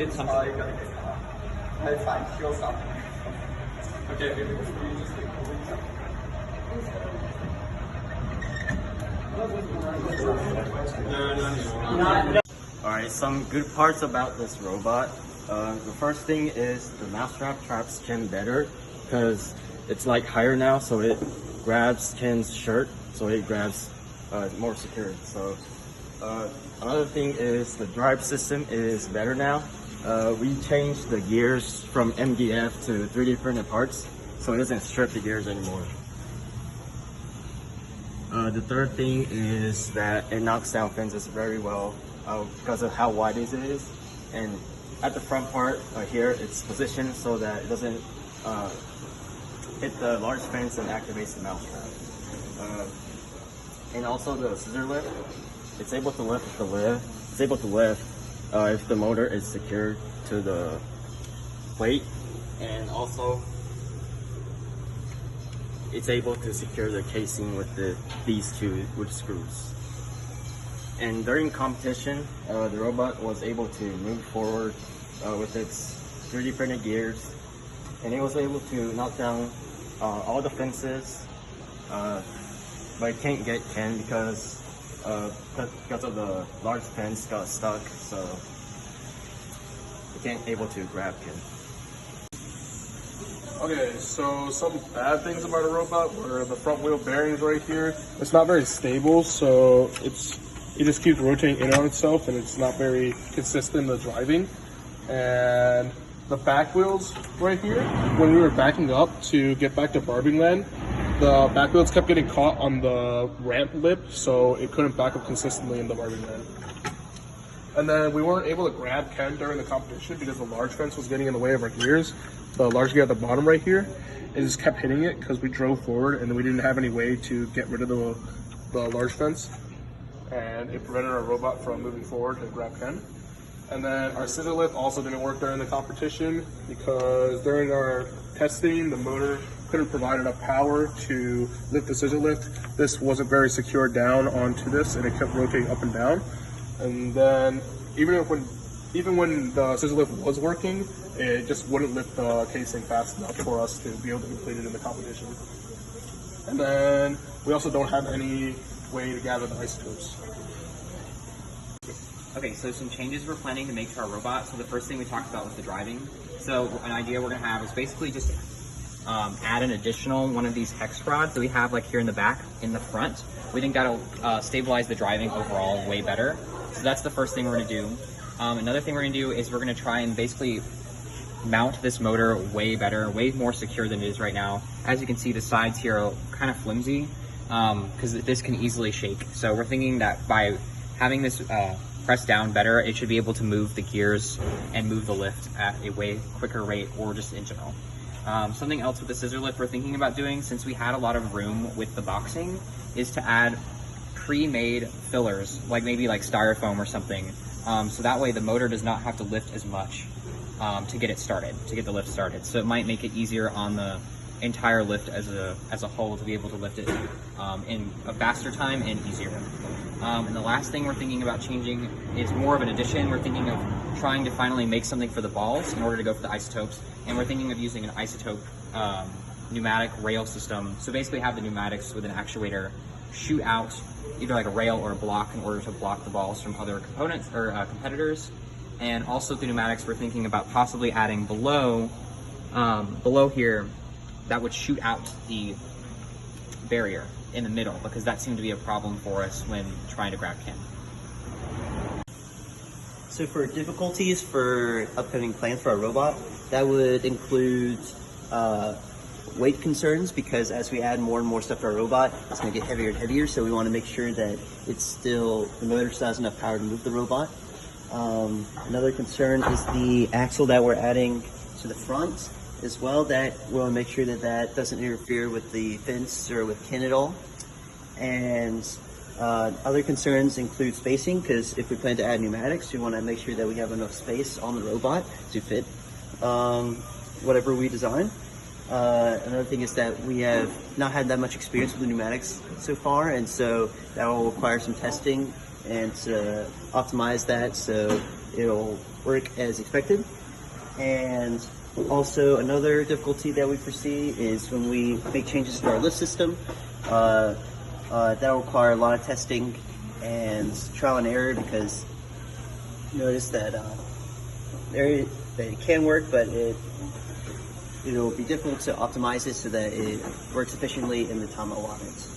it's fine. It's fine. She'll stop. Okay. Alright, some good parts about this robot. The first thing is the mousetrap traps Ken better because it's like higher now, so it grabs Ken's shirt, so it grabs more secure. So another thing is the drive system is better now. We changed the gears from MDF to 3D printed parts, so it doesn't strip the gears anymore. The third thing is that it knocks down fences very well because of how wide it is, and at the front part here it's positioned so that it doesn't hit the large fence and activates the mousetrap. And also the scissor lift, it's able to lift if if the motor is secured to the plate, and also it's able to secure the casing with these two wood screws. And during competition, the robot was able to move forward with its 3D printed gears, and it was able to knock down all the fences, but it can't get Ken because of the large fence got stuck, so it can't able to grab Ken. Okay, so some bad things about a robot were the front wheel bearings right here. It's not very stable, so it just keeps rotating in on itself, and it's not very consistent in the driving. And the back wheels right here, when we were backing up to get back to Barbie Land, the back wheels kept getting caught on the ramp lip, so it couldn't back up consistently in the Barbie Land. And then we weren't able to grab Ken during the competition because the large fence was getting in the way of our gears. The large gear at the bottom right here, it just kept hitting it because we drove forward and we didn't have any way to get rid of the large fence, and it prevented our robot from moving forward to grab Ken. And then our scissor lift also didn't work during the competition because during our testing, the motor couldn't provide enough power to lift the scissor lift. This wasn't very secure down onto this, and it kept rotating up and down. And then even when the scissor lift was working, it just wouldn't lift the casing fast enough for us to be able to complete it in the competition. And then we also don't have any way to gather the isotopes. Okay, so some changes we're planning to make to our robot. So the first thing we talked about was the driving. So an idea we're gonna have is basically just add an additional one of these hex rods that we have like here in the back, in the front. We think that'll stabilize the driving overall way better. So that's the first thing we're gonna do. Another thing we're gonna do is we're gonna try and basically mount this motor way better, way more secure than it is right now. As you can see, the sides here are kind of flimsy because this can easily shake. So we're thinking that by having this pressed down better, it should be able to move the gears and move the lift at a way quicker rate, or just in general. Something else with the scissor lift we're thinking about doing, since we had a lot of room with the boxing, is to add pre-made fillers, like maybe like styrofoam or something. So that way the motor does not have to lift as much to get the lift started. So it might make it easier on the entire lift as a whole to be able to lift it in a faster time and easier. And the last thing we're thinking about changing is more of an addition. We're thinking of trying to finally make something for the balls in order to go for the isotopes, and we're thinking of using an isotope pneumatic rail system. So basically have the pneumatics with an actuator shoot out either like a rail or a block in order to block the balls from other components or competitors. And also the pneumatics, we're thinking about possibly adding below here that would shoot out the barrier in the middle, because that seemed to be a problem for us when trying to grab Ken. So for difficulties for upcoming plans for our robot, that would include weight concerns, because as we add more and more stuff to our robot, it's going to get heavier and heavier, so we want to make sure that the motor still has enough power to move the robot. Another concern is the axle that we're adding to the front as well, that we want to make sure that that doesn't interfere with the fence or with Ken at all. And other concerns include spacing, because if we plan to add pneumatics, we want to make sure that we have enough space on the robot to fit whatever we design. Another thing is that we have not had that much experience with the pneumatics so far, and so that will require some testing and to optimize that so it'll work as expected. And also another difficulty that we foresee is when we make changes to our lift system. That'll require a lot of testing and trial and error, because notice that it can work, but it'll be difficult to optimize it so that it works efficiently in the time allotment.